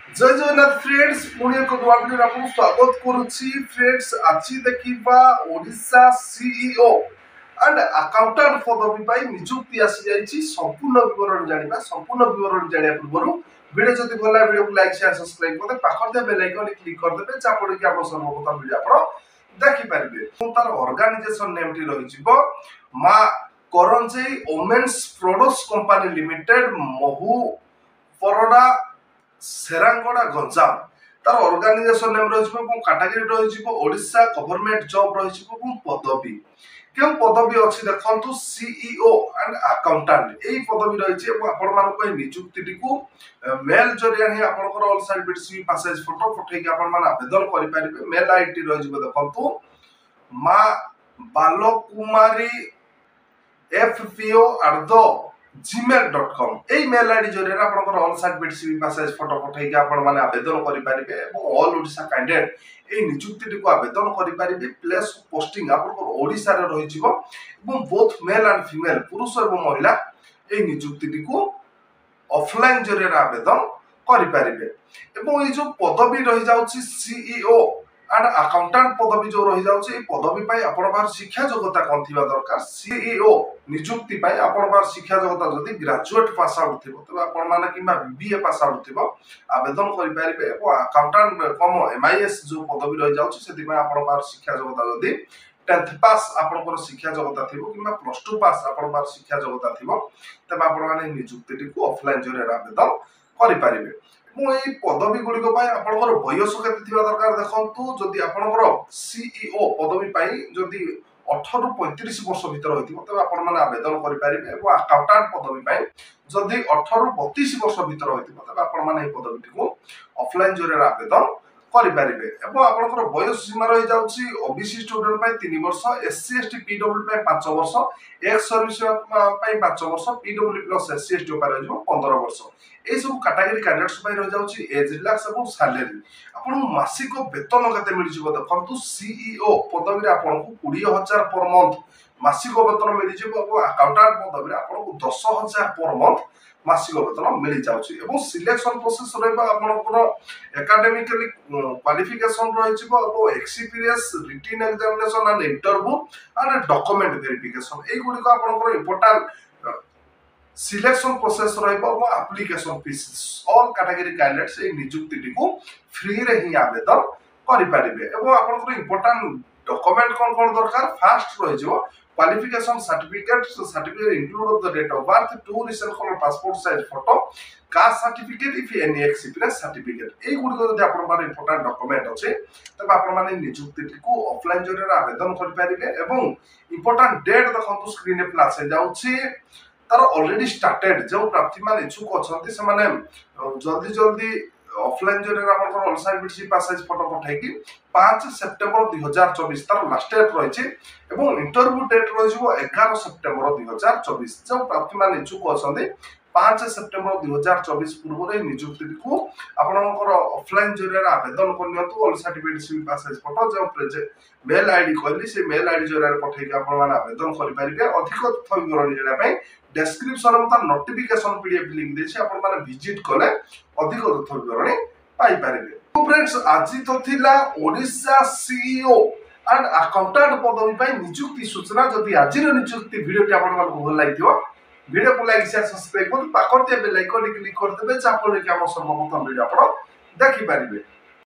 जय जगन्नाथ फ्रेंड्स पुणी एक नुआ वीडियो आपको स्वागत करुच्ची फ्रेंड्स। आज देखा ओडिशा सीईओ एंड अकाउंटेंट पदवी पर नियुक्ति आसी जाइए। संपूर्ण विवरण जाना पूर्व वीडियो जब भल वीडियो को लाइक शेयर सब्सक्राइब करते पाखर बेल आइकन क्लिक करदे जहाँफल कि आप सर्वप्रथम वीडियो आप देखिपारे। तार ऑर्गेनाइजेशन नेम टी रही Maa Karanjai women's products company limited Mahu Parada Serangada Ganjam तार ऑर्गेनाइजेशन नेम रही कैटेगरी रही ओडिशा गवर्नमेंट जॉब रही पदवी क्यों पदवी अच्छी देखो सीईओ एंड अकाउंटेंट यही पदवी रही है। नियुक्ति को मेल जरिया ही आपंकर all side BTC Passage photo पठे आवेदन करेंगे। मेल आईडी रही देखो माँ बालकुमारी fpo@gmail.com यही मेल आईडी जरिया आपंकर all side BTC Passage photo पठे आवेदन करेंगे। ऑल ओडिशा कैंडिडेट यही नियुक्ति को आवेदन करेंगे। प्लेस पोस्टिंग आपंकर ओडिशा रे रही बोथ मेल एंड फीमेल पुरुष और महिला यही नियुक्ति को ऑफलाइन जरिया आवेदन करेंगे। ये जो पदवी रही जाउची सीईओ एंड अकाउंटेंट पदवी जो रही जाउची पदवी पाई आपण बार शिक्षा योग्यता कौन थिबा दरकार। सीईओ नियुक्ति पाई आपण बार शिक्षा योग्यता जदि ग्रेजुएट पास आउट थिबो तबे आपण माने किबा बीबीए पास आउट थिबो आवेदन करि पारिबे। अकाउंटेंट कम एमआईएस जो पदवी रही जाउची सेति पाई आपण बार शिक्षा योग्यता जदि 10th पास आपण शिक्षा योग्यता थिबो किबा +2 पास आपण बार शिक्षा योग्यता थिबो तबे आपण माने नियुक्ति को ऑफलाइन जरिया आवेदन करि पारिबे। यही पदवी गुड़िक बयस के दरकार देखो जदि आपंकर सीईओ पदवी जदि 18 ରୁ 35 वर्ष भर हो तब आपण आवेदन करेंगे। अकाउंटेंट पदवी जदि 18 ରୁ 32 वर्ष भर हो तब आपण पदवी को ऑफलाइन जरिया आवेदन करेंगे। आपंकर बयस सीमा रही जाऊँगी ओबीसी स्टूडेंट 3 वर्ष, एससी एसटी पीडब्ल्यू 5 वर्ष, एक्स सर्विस 5 वर्ष, पीडब्ल्यू प्लस एससी एसटी 15 वर्ष। यही सब कैटेगरी कैंडिडेट्स रही जाऊँगी एज रिलैक्स और सैलरी आपको मासिक वेतन केते मिल जाव देखो। सीईओ पदवी आपको 20,000 पर मंथ मासिक वेतन मिल जाव। अकाउंटेंट पदवी आपको 10,000 पर मंथ मासिक वेतन मिल जाऊँगी। सिलेक्शन प्रोसेस एकेडमिकली क्वालिफिकेशन रही experience written examination and interview and document verification एगुड़िक आपंकर important selection process application fee all category candidates नियुक्ति को फ्री रे ही आवेदन करेंगे। आपंकर इंपोर्टेंट डॉक्यूमेंट कौन कौन दरकार फास्ट रही qualification certificate include of the date of birth, 2 recent colour passport size photo, caste certificate if any experience certificate एगुड़िक जब इंपोर्टेंट डॉक्यूमेंट अच्छे तब आप नियुक्ति को ऑफलाइन जरिया आवेदन करेंगे। इंपोर्टेंट डेट देखो स्क्रीन पे आसे जाउछि तार ऑलरेडी स्टार्टेड जो प्रार्थी मान इच्छुक अच्छा से जल्दी जल्दी ऑफलाइन जरिया all side BTC Passage photo पठेकी 5 सेप्टेम्बर 2024 तार लास्ट डेट रही है। इंटरव्यू डेट रही 11 सेप्टेम्बर 2024 जो प्रार्थी मान इच्छुक अच्छा 5 सेप्टेम्बर 2024 पूर्व नियुक्ति को आपंकर ऑफलाइन जरिया आवेदन करनी। ऑल सर्टिफिकेट पासेज फोटो जो मेल आईडी कहली से मेल आईडी जरिया पठेक आवेदन करेंगे। अधिक तथ्य विवरण जानापी डेस्क्रिप्शन में तार नोटिफिकेशन पीडीएफ लिंक देछि आपण विजिट कले अधिक तथ्य विवरण पाई पारिबे। तो फ्रेंड्स आज तो थिला ओडिशा सीईओ एंड अकाउंटेंट पदवी पाई नियुक्ति सूचना। जदि आज नियुक्ति वीडियो आपण मानको भल लागिथिबो वीडियो को लाइक शेयर सब्सक्राइब कर पाखर बेल आइकन क्लिक करदेबे जहाँफल कि सर्वप्रथम वीडियो आप देखि पारिबे।